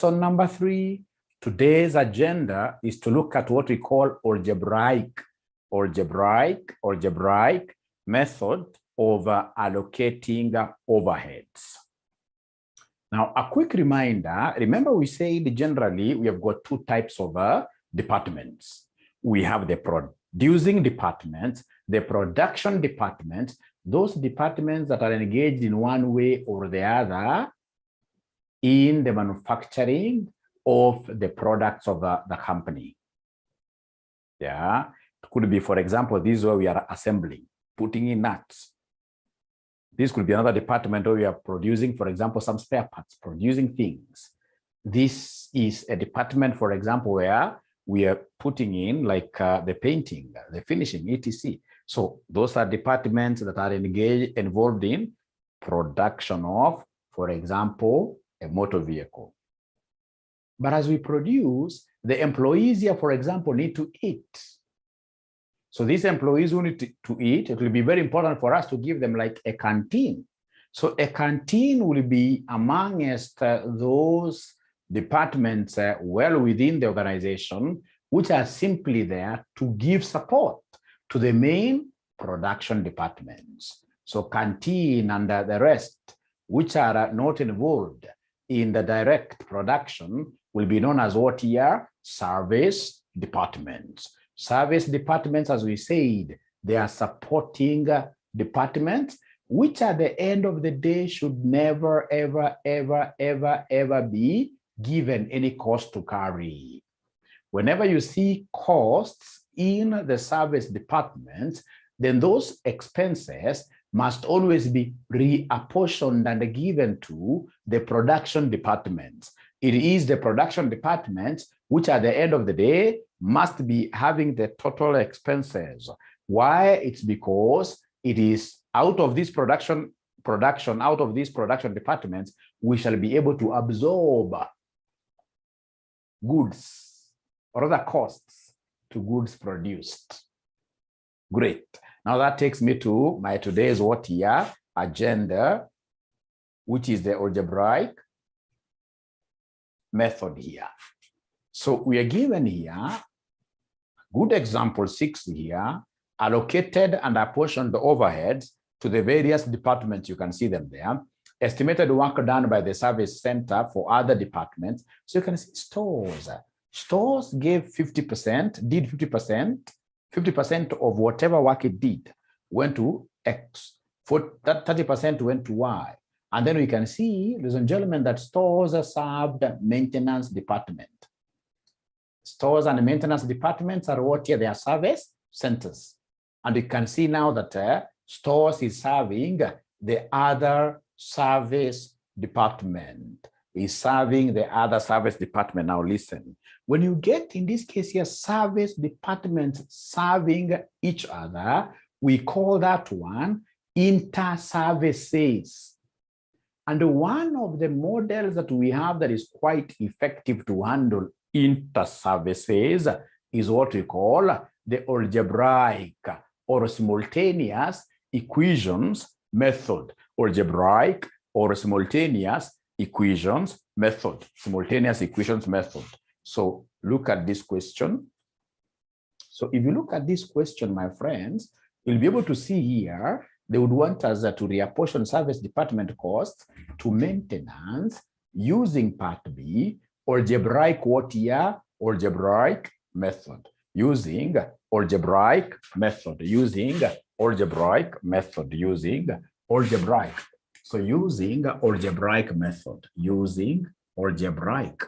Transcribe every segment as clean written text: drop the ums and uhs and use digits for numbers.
So number 3, today's agenda is to look at what we call algebraic method of allocating overheads. Now, a quick reminder, remember we said generally we have got 2 types of departments. We have the producing departments, the production departments, those departments that are engaged in one way or the other in the manufacturing of the products of the company. Yeah, it could be, for example, this is where we are assembling, putting in nuts. This could be another department where we are producing, for example, some spare parts, producing things. This is a department, for example, where we are putting in like the painting, the finishing, etc. So those are departments that are involved in production of, for example, a motor vehicle. But as we produce, the employees here, for example, need to eat. So these employees who need to eat, it will be very important for us to give them like a canteen. So a canteen will be amongst those departments well within the organization, which are simply there to give support to the main production departments. So canteen and the rest, which are not involved in the direct production, will be known as what here? Service departments. Service departments, as we said, they are supporting departments, which at the end of the day should never, ever, ever, ever, ever be given any cost to carry. Whenever you see costs in the service departments, then those expenses must always be reapportioned and given to the production departments. It is the production departments which at the end of the day must be having the total expenses. Why? It's because it is out of this production departments, we shall be able to absorb goods or other costs to goods produced. Great. Now that takes me to my today's what here agenda, which is the algebraic method here. So we are given here good example 6 here, allocated and apportioned overheads to the various departments. You can see them there. Estimated work done by the service center for other departments. So you can see stores. Stores gave 50%, did 50% of whatever work it did went to X. For that 30% went to Y. And then we can see, ladies and gentlemen, that stores served maintenance department. Stores and maintenance departments are what here? They are service centers. And you can see now that stores is serving the other service department. Is serving the other service department. Now listen, when you get in this case here, service departments serving each other, we call that one inter-services. And one of the models that we have that is quite effective to handle inter-services is what we call the algebraic or simultaneous equations method. Algebraic or simultaneous equations method. Simultaneous equations method. So look at this question. So if you look at this question, my friends, you'll be able to see here, they would want us to reapportion service department costs to maintenance using part B, algebraic what here? Algebraic method. Using algebraic method. Using algebraic method. Using algebraic. So using algebraic method. Using algebraic.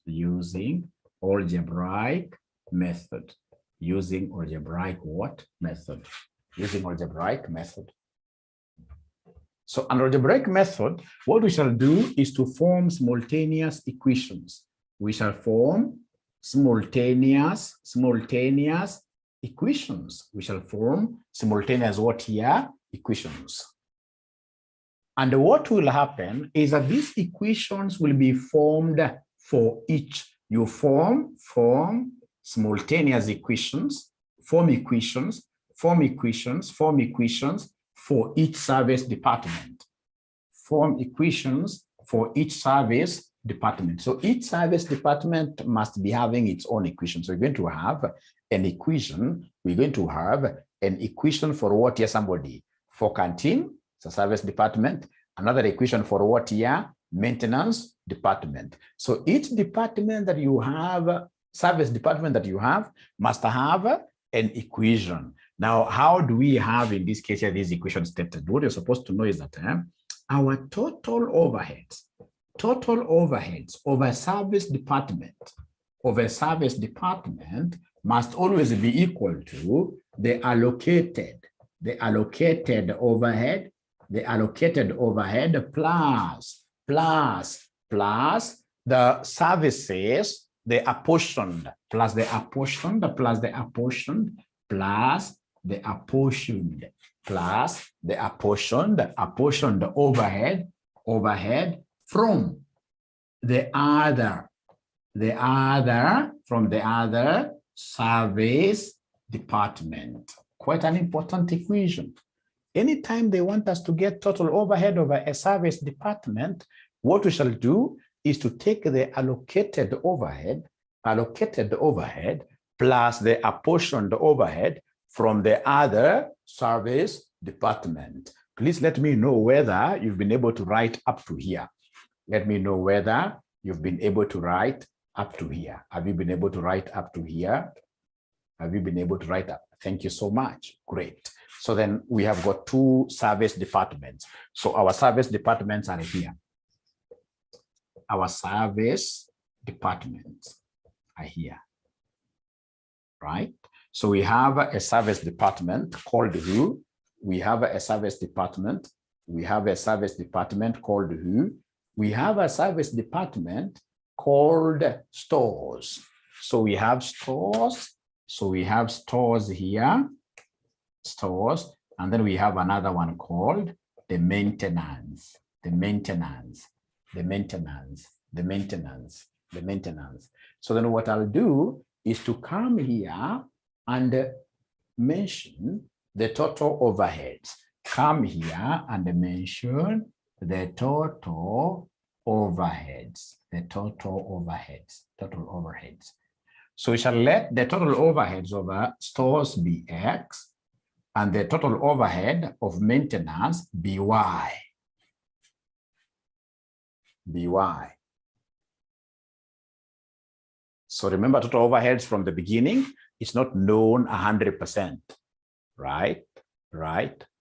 Using algebraic method. Using algebraic what? Method. Using algebraic method. So an algebraic method, what we shall do is to form simultaneous equations. We shall form simultaneous equations. We shall form simultaneous what here? Equations. And what will happen is that these equations will be formed for each. You form simultaneous equations, form equations for each service department. Form equations for each service department. So each service department must be having its own equation. So we're going to have an equation. We're going to have an equation for what here, somebody? For canteen, it's a service department. Another equation for what here? Maintenance department. So each department that you have, service department that you have, must have an equation. Now, how do we have in this case here these equations stated? What you're supposed to know is that our total overheads of a service department must always be equal to the allocated overhead plus the services, the apportioned overhead from the other service department. Quite an important equation. Anytime they want us to get total overhead over a service department, what we shall do is to take the allocated overhead plus the apportioned overhead from the other service department. Please let me know whether you've been able to write up to here. Let me know whether you've been able to write up to here. Have you been able to write up to here? Have you been able to write up? Thank you so much. Great. So then we have got two service departments. So our service departments are here. Our service departments are here, right? So we have a service department called who? We have a service department. We have a service department called who? We have a service department called stores. So we have stores. So we have stores here, stores, and then we have another one called the maintenance. So then what I'll do is to come here and mention the total overheads. Come here and mention the total overheads. Total overheads. So we shall let the total overheads of stores be X and the total overhead of maintenance be Y. So remember, total overheads from the beginning, it's not known 100%, right?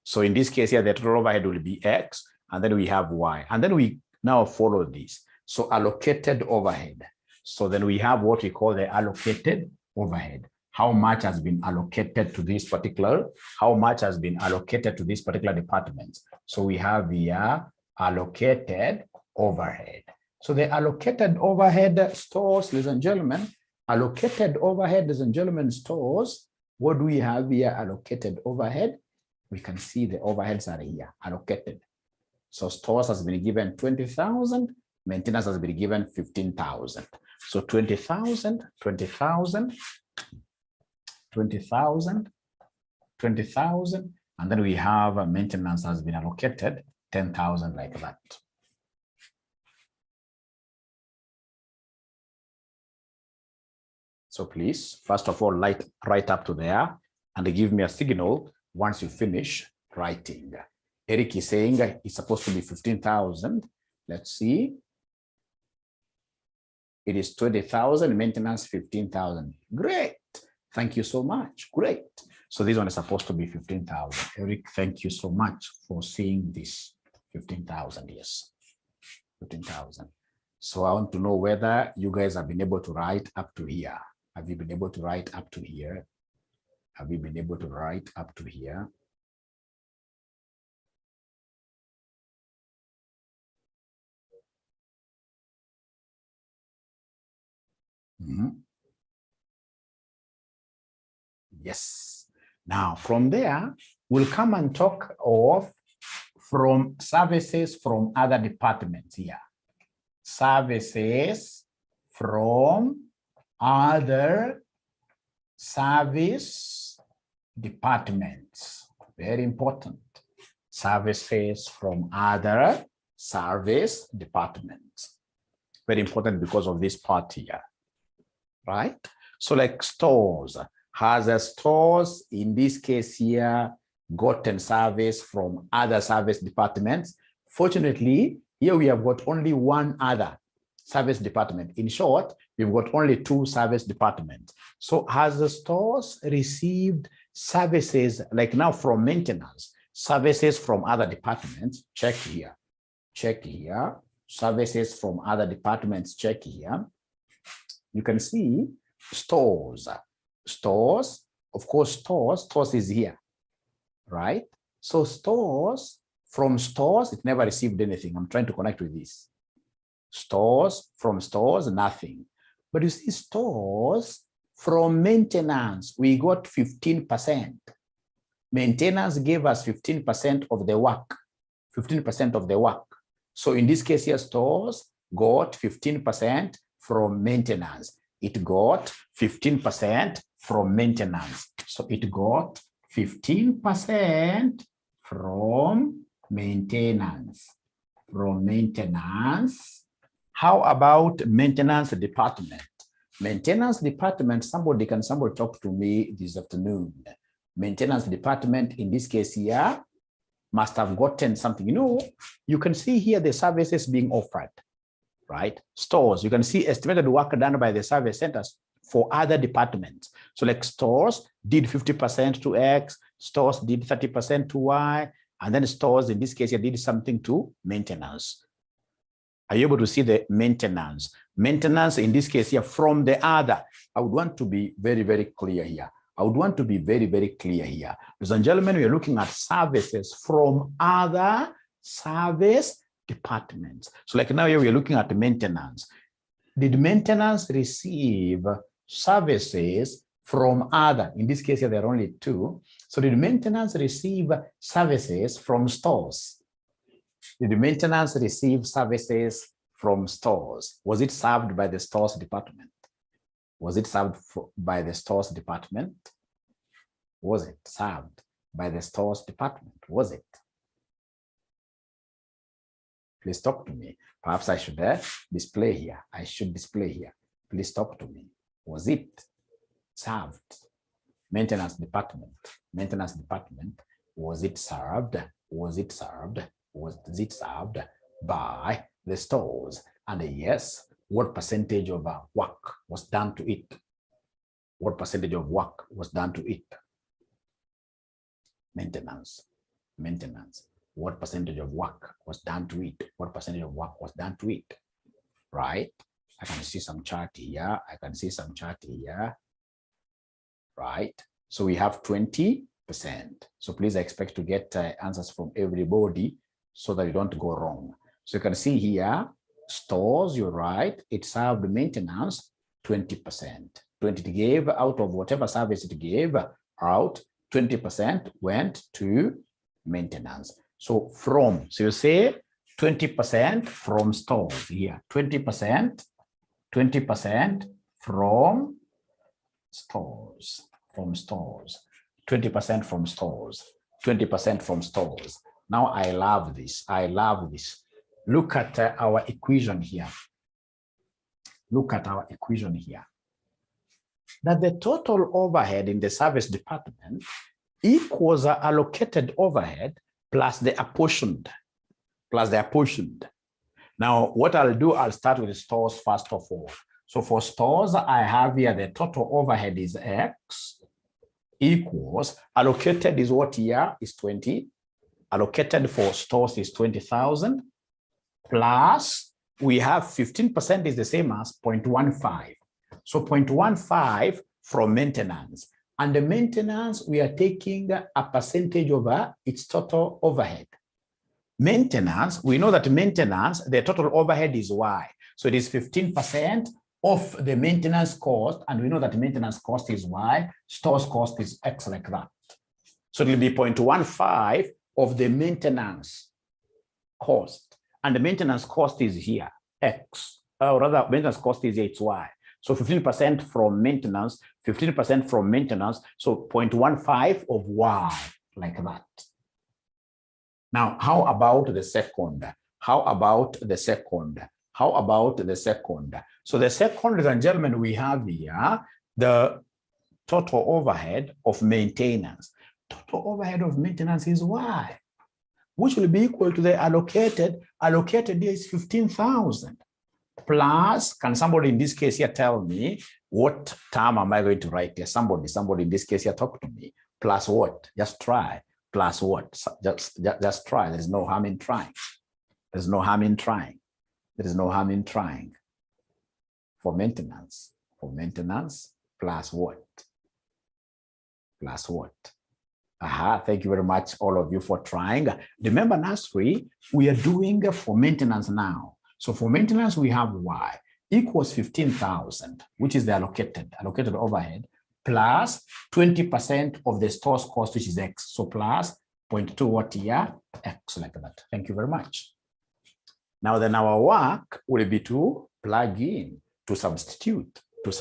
So in this case here, the total overhead will be X, and then we have Y. And then we now follow this. So allocated overhead. So then we have what we call the allocated overhead. How much has been allocated to this particular, department? So we have the allocated overhead. So the allocated overhead stores, ladies and gentlemen, stores, what do we have here? Allocated overhead. We can see the overheads are here, allocated. So stores has been given 20,000, maintenance has been given 15,000. So 20,000, 20,000, 20,000, 20,000, and then we have maintenance has been allocated 10,000 like that. So please, first of all, write up to there and give me a signal once you finish writing. Eric is saying it's supposed to be 15,000. Let's see. It is 20,000, maintenance 15,000. Great. Thank you so much. Great. So this one is supposed to be 15,000. Eric, thank you so much for seeing this. 15,000, yes. 15,000. So I want to know whether you guys have been able to write up to here. Have you been able to write up to here? Have you been able to write up to here? Yes. Now, from there, we'll come and talk of from services from other departments here. Services from other service departments. Very important. Services from other service departments. Very important because of this part here, right? So like stores, has a stores, in this case here, gotten service from other service departments. Fortunately, here we have got only one other service department. In short, we've got only two service departments. So has the stores received services, like now from maintenance, services from other departments? Check here, services from other departments, check here. You can see stores, of course, stores is here, right? So stores, from stores, it never received anything. I'm trying to connect with this. Stores, from stores, nothing. But you see, stores from maintenance, we got 15%. Maintenance gave us 15% of the work, 15% of the work. So in this case here, stores got 15% from maintenance. It got 15% from maintenance. So it got 15% from maintenance. How about maintenance department? Maintenance department, somebody talk to me this afternoon. Maintenance department, in this case here, must have gotten something. You know, you can see here the services being offered, right? Stores, you can see estimated work done by the service centers for other departments. So like stores did 50% to X, stores did 30% to Y, and then stores, in this case, here, did something to maintenance. Are you able to see the maintenance? Maintenance, in this case here, from the other. I would want to be very, very clear here. Ladies and gentlemen, we are looking at services from other service departments. So like now here, we are looking at maintenance. Did maintenance receive services from other? In this case here, there are only two. So did maintenance receive services from stores? Did maintenance receive services from stores? Was it served by the stores department? Was it served by the stores department? Was it served by the stores department? Was it? Please talk to me. Perhaps I should display here. Please talk to me. Was it served? Maintenance department. Was it served? Was it served by the stores? And yes, what percentage of work was done to it? What percentage of work was done to it? Maintenance. What percentage of work was done to it? What percentage of work was done to it? Right? I can see some chart here. Right? So we have 20%. So please expect to get answers from everybody so that you don't go wrong. So you can see here, stores, you're right, it served maintenance 20%. 20 it gave out of whatever service it gave out, 20% went to maintenance. So you say 20% from stores here, 20% from stores, 20% from stores. Now I love this. Look at our equation here. That the total overhead in the service department equals allocated overhead plus the apportioned. Now, what I'll do, I'll start with the stores first of all. So for stores, I have here the total overhead is X equals, allocated is what here is 20. Allocated for stores is 20,000 plus we have 15% is the same as 0.15. So 0.15 from maintenance. And the maintenance, we are taking a percentage over its total overhead. Maintenance, we know that maintenance, the total overhead is Y. So it is 15% of the maintenance cost. And we know that maintenance cost is Y, stores cost is X, like that. So it will be 0.15 of the maintenance cost. And the maintenance cost is here, X. Or rather, maintenance cost is Y. So 15% from maintenance, 15% from maintenance. So 0.15 of Y, like that. Now, how about the second? How about the second? So the second, ladies and gentlemen, we have here the total overhead of maintenance. Total overhead of maintenance is Y, which will be equal to the allocated. Allocated here is 15,000 plus, can somebody in this case here tell me what term am I going to write here? Somebody in this case here talk to me. Plus what? Just try. Plus what? Just try. There's no harm in trying. There's no harm in trying. There is no harm in trying. For maintenance. For maintenance, plus what? Plus what? Thank you very much, all of you, for trying. Remember, nursery, we are doing for maintenance now. So for maintenance, we have Y equals 15,000, which is the allocated overhead, plus 20% of the store's cost, which is X. So plus 0.2 what here? X, like that. Thank you very much. Now then our work will be to plug in, to substitute, plug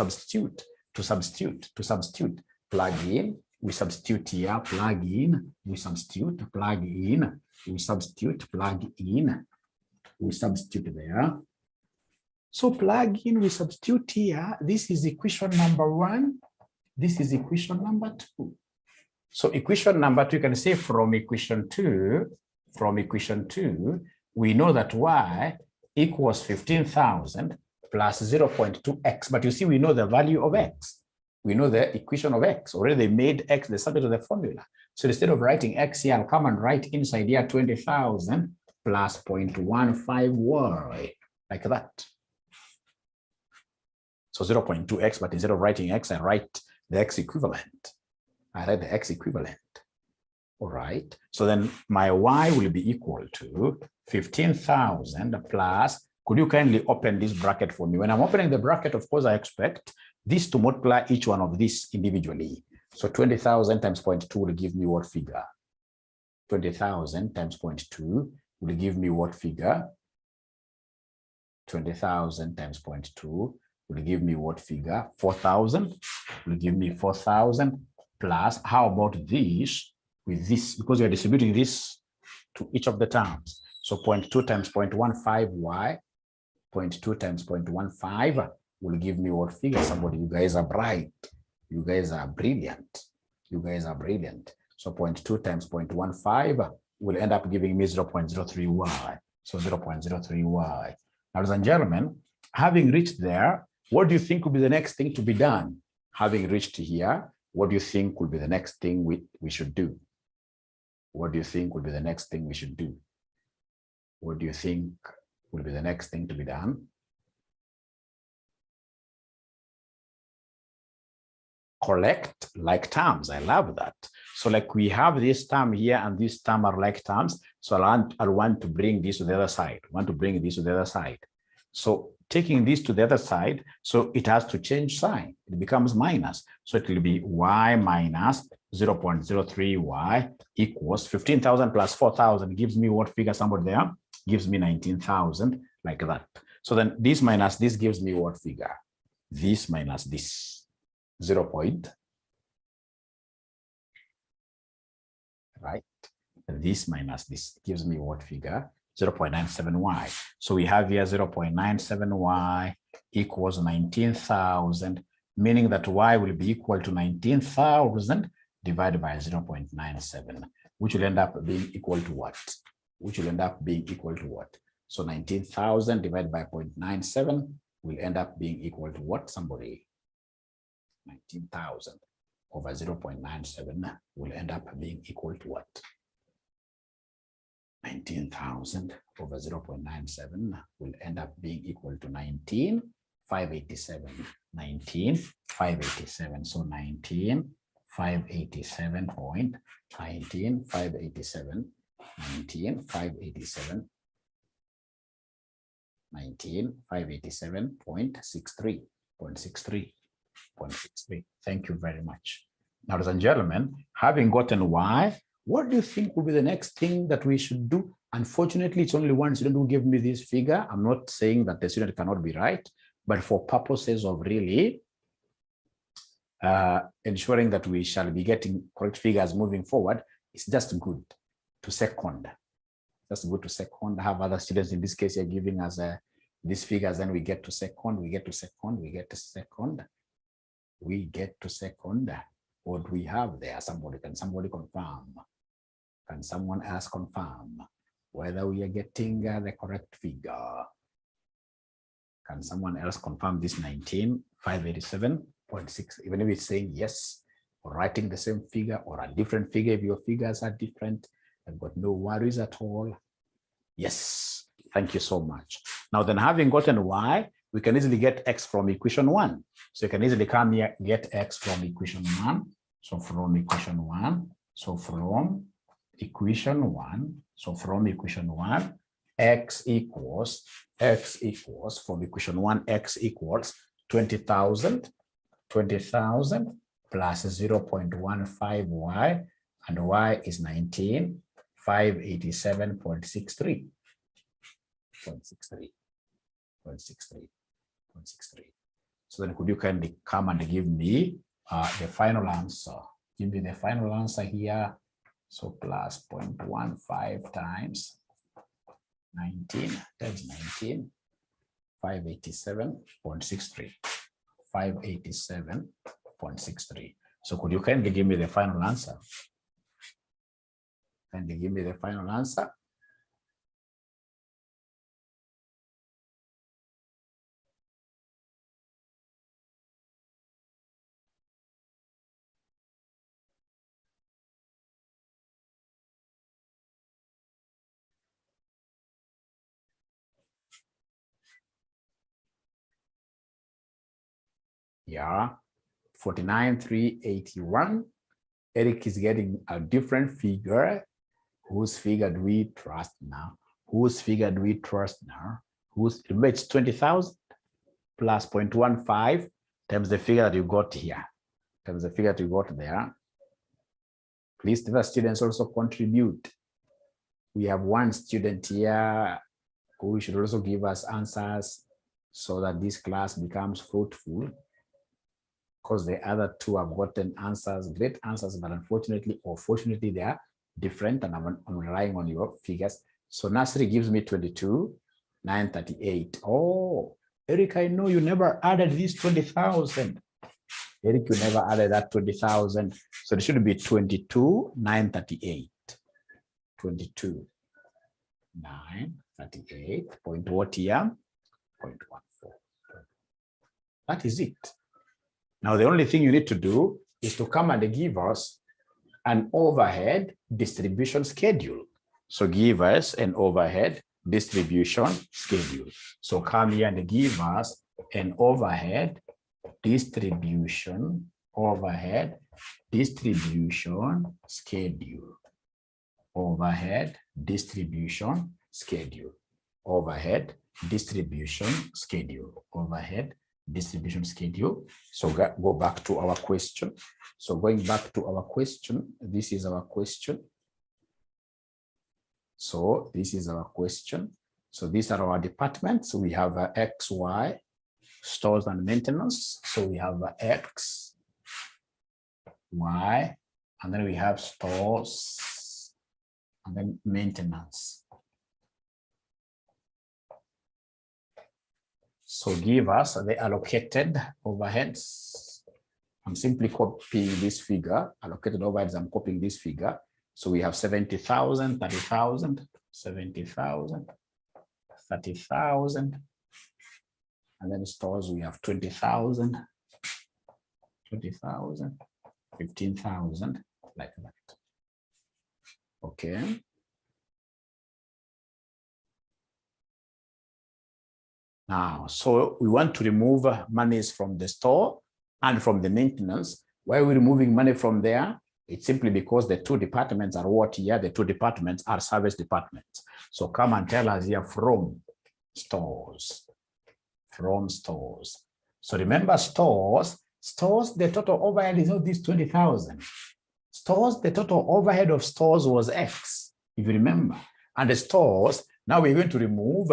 in, we substitute here, plug in, we substitute, plug in, we substitute, plug in, we substitute there. So plug in, we substitute here. This is equation number 1. This is equation number 2. So equation number 2, you can say from equation 2, we know that Y equals 15,000 plus 0.2x. But you see, we know the value of X. We know the equation of X. Already they made X the subject of the formula. So instead of writing X here, I'll come and write inside here 20,000 plus 0.15 Y, like that. So 0.2x, but instead of writing X, I write the X equivalent. I write the X equivalent. All right. So then my Y will be equal to 15,000 plus, could you kindly open this bracket for me? When I'm opening the bracket, of course, I expect this to multiply each one of these individually. So 20,000 times 0.2 will give me what figure? 20,000 times 0.2 will give me what figure? 20,000 times 0.2 will give me what figure? 4,000 will give me 4,000 plus, how about this with this? Because we are distributing this to each of the terms. So 0.2 times 0.15 Y, 0.2 times 0.15 will give me what figure? Somebody, you guys are bright. You guys are brilliant. You guys are brilliant. So 0.2 times 0.15 will end up giving me 0.03 Y. So 0.03 Y. Now, ladies and gentlemen, having reached there, what do you think will be the next thing to be done? Having reached here, what do you think will be the next thing we should do? What do you think will be the next thing we should do? What do you think will be the next thing to be done? Collect like terms. I love that. So like we have this term here and this term are like terms. So I'll want to bring this to the other side. I want to bring this to the other side. So taking this to the other side, so it has to change sign. It becomes minus. So it will be Y minus 0.03 Y equals 15,000 plus 4,000 gives me what figure? Somebody there gives me 19,000, like that. So then this minus this gives me what figure? This minus this. 0 point, right? This minus this gives me what figure? 0.97Y. So we have here 0.97Y equals 19,000, meaning that Y will be equal to 19,000 divided by 0.97, which will end up being equal to what? Which will end up being equal to what? So 19,000 divided by 0.97 will end up being equal to what? Somebody? 19,000 over 0.97 will end up being equal to what? 19,000 over 0.97 will end up being equal to 19,587. 19,587. So 19,587 point 19,587. 19,587. 19,587.63. Thank you very much. Now, ladies and gentlemen, having gotten Y, what do you think will be the next thing that we should do? Unfortunately, it's only one student who gave me this figure. I'm not saying that the student cannot be right, but for purposes of really ensuring that we shall be getting correct figures moving forward, it's just good to second. Just good to second. Have other students in this case are giving us these figures, then we get to second, we get to second, we get to second, we get to second. What do we have there? Can somebody confirm? Can someone else confirm whether we are getting the correct figure? Can someone else confirm this 19,587.6? Even if it's saying yes, or writing the same figure or a different figure, if your figures are different, I've got no worries at all. Yes, thank you so much. Now then, having gotten y, we can easily get x from equation 1. So you can easily come here, get x from equation 1. So from equation 1, so from equation 1, so from equation 1, x equals from equation 1, x equals 20,000 plus 0.15y, and y is 19,587.63. So then could you kindly come and give me the final answer? Give me the final answer here. So plus 0.15 times 19 times 19, 587.63. 587.63. So could you kindly give me the final answer? Kindly give me the final answer. Yeah, 49,381. Eric is getting a different figure. Whose figure do we trust now? Whose figure do we trust now? It's 20,000 plus 0.15 times the figure that you got here, times the figure that you got there. Please, the students also contribute. We have one student here who should also give us answers so that this class becomes fruitful, because the other two have gotten answers, great answers, but unfortunately or fortunately they are different, and I'm relying on your figures. So nursery gives me 22,938. Oh, Eric, I know you never added this 20,000. Eric, you never added that 20,000. So it should be 22,938. 22,938. Point what here? 0.14. That is it. Now, the only thing you need to do is to come and give us an overhead distribution schedule. So give us an overhead distribution schedule. So come here and give us an overhead distribution schedule. Overhead distribution schedule. Overhead distribution schedule. Overhead distribution schedule. So go back to our question. So going back to our question, this is our question. So this is our question. So these are our departments. We have X, Y, stores and maintenance. So we have X, Y, and then we have stores and then maintenance. So give us the allocated overheads. I'm simply copying this figure. Allocated overheads, I'm copying this figure. So we have 70,000, 30,000, 70,000, 30,000. And then stores, we have 20,000, 20,000, 15,000, like that. Okay. Now, so we want to remove monies from the store and from the maintenance. Why are we removing money from there? It's simply because the two departments are what here? The two departments are service departments. So come and tell us here from stores. From stores. So remember stores, the total overhead is not this 20,000. Stores, the total overhead of stores was X, if you remember. And the stores, now we are going to remove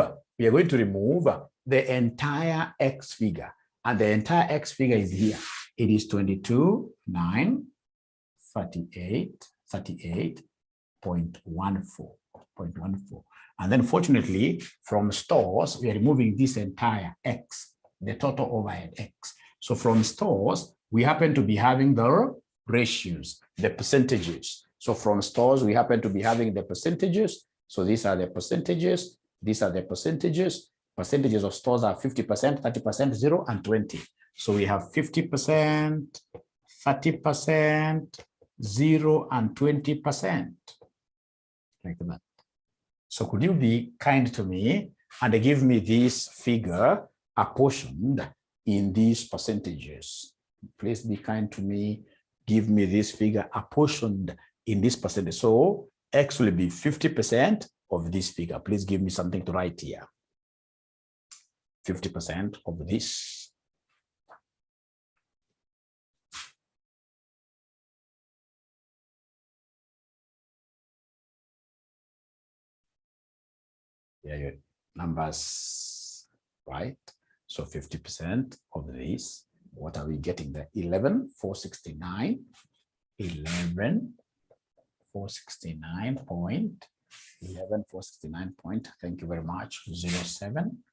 the entire X figure. And the entire X figure is here. It is 22,938.14. And then fortunately, from stores, we are removing this entire X, the total overhead X. So from stores, we happen to be having the ratios, the percentages. So from stores, we happen to be having the percentages. So these are the percentages. These are the percentages. Percentages of stores are 50%, 30%, 0, and 20. So we have 50%, 30%, 0, and 20%. Like that. So could you be kind to me and give me this figure apportioned in these percentages? Please be kind to me. Give me this figure apportioned in this percentage. So X will be 50% of this figure. Please give me something to write here. 50% of this. Yeah, your numbers, right? So 50% of this, what are we getting there? 11,469, 11,469 point, 11,469 point, thank you very much, 07.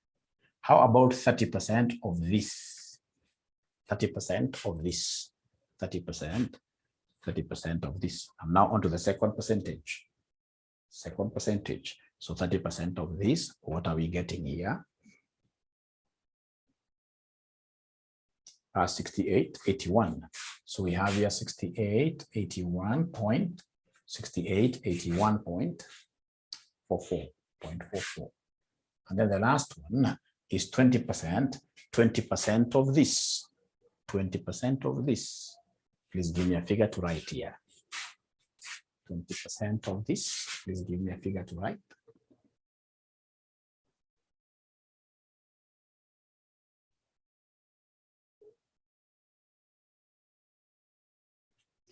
How about 30% of this? 30% of this, 30% of this. I'm now on to the second percentage. Second percentage. So 30% of this, what are we getting here? 6881. So we have here 6881.44. And then the last one is 20%, 20% of this, 20% of this. Please give me a figure to write here. 20% of this, please give me a figure to write.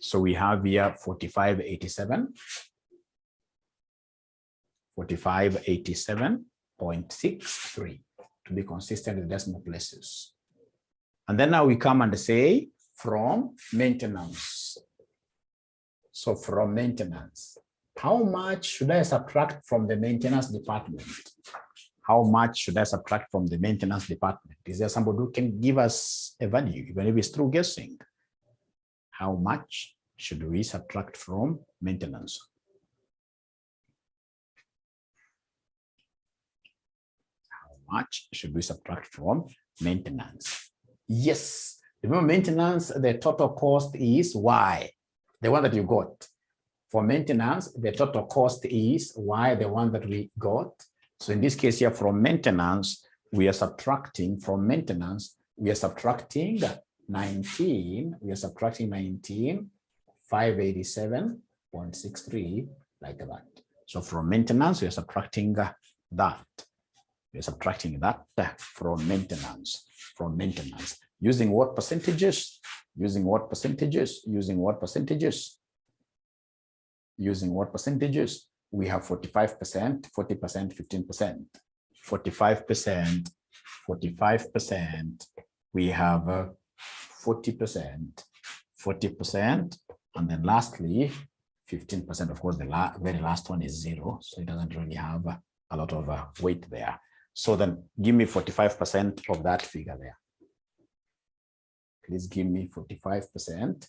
So we have here 4587, 4587.63 to be consistent with decimal places. And then now we come and say from maintenance. So from maintenance, how much should I subtract from the maintenance department? How much should I subtract from the maintenance department? Is there somebody who can give us a value, even if it's through guessing? How much should we subtract from maintenance? How much should we subtract from maintenance? Yes, remember maintenance, the total cost is Y, the one that you got. For maintenance, the total cost is Y, the one that we got. So in this case here, from maintenance, we are subtracting from maintenance, we are subtracting 19, we are subtracting 19,587.63, like that. So from maintenance, we are subtracting that. We are subtracting that from maintenance, Using what percentages? Using what percentages? Using what percentages? Using what percentages? We have 45%, 40%, 15%. 45%, 45%. We have 40%, 40%, and then lastly, 15%. Of course, the very last one is 0, so it doesn't really have a lot of weight there. So then give me 45% of that figure there. Please give me 45%.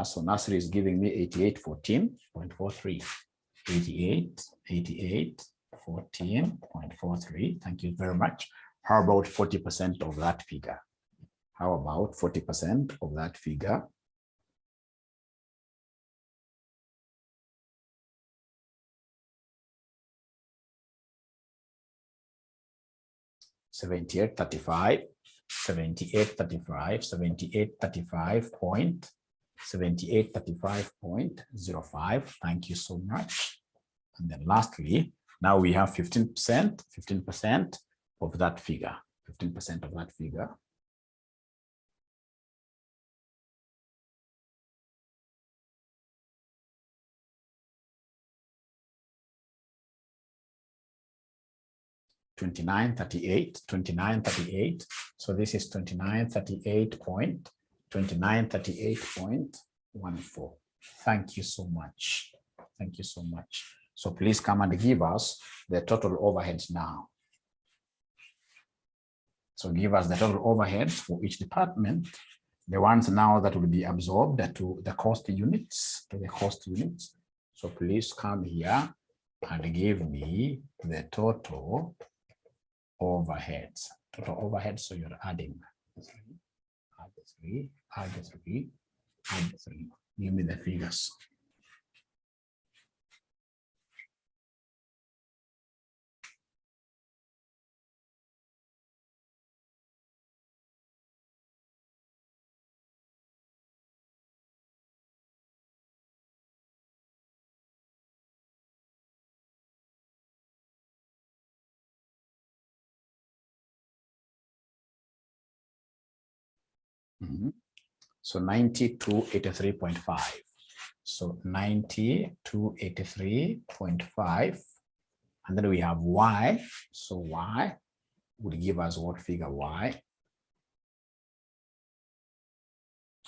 So nursery is giving me 8814.43. 8814.43. Thank you very much. How about 40% of that figure? How about 40% of that figure? $78.35, $78.35, $78.35.05. Thank you so much. And then lastly, now we have 15%, 15% of that figure, 15% of that figure. $29.38. So this is 29.38.14. Thank you so much. Thank you so much. So please come and give us the total overheads now. So give us the total overheads for each department, the ones now that will be absorbed to the cost units, So please come here and give me the total overheads. So you're adding add three. Give me the figures. So 90,283.5. So 90,283.5. And then we have Y. So Y would give us what figure Y?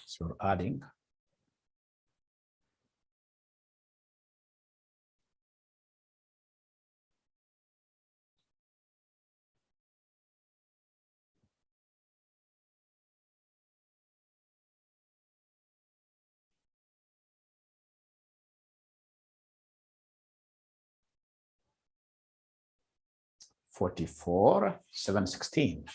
So we're adding. $44,716.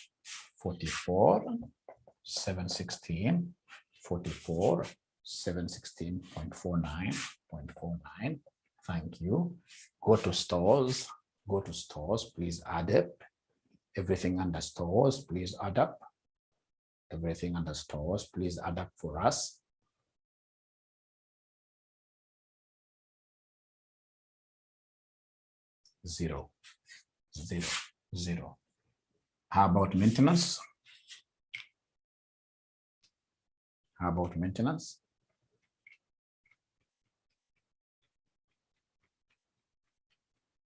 44,716.49. Thank you. Go to stores. Please add up. Everything under stores, please add up. Everything under stores, please add up for us. Zero. How about maintenance?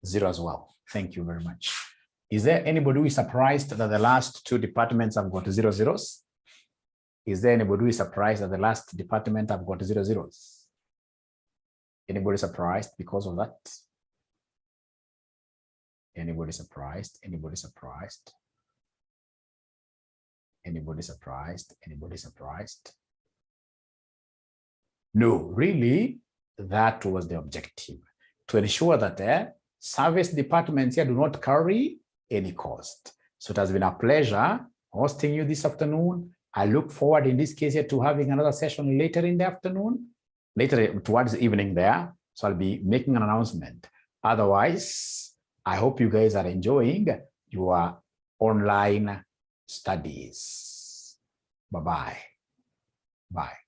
Zero as well. Thank you very much. Is there anybody who is surprised that the last two departments have got 0 zeros? Is there anybody who is surprised that the last department have got 0 zeros? Anybody surprised because of that? Anybody surprised? No, really, that was the objective, to ensure that service departments here do not carry any cost. So it has been a pleasure hosting you this afternoon. I look forward in this case here to having another session later in the afternoon, later towards the evening there. So I'll be making an announcement. Otherwise, I hope you guys are enjoying your online studies. Bye-bye. Bye.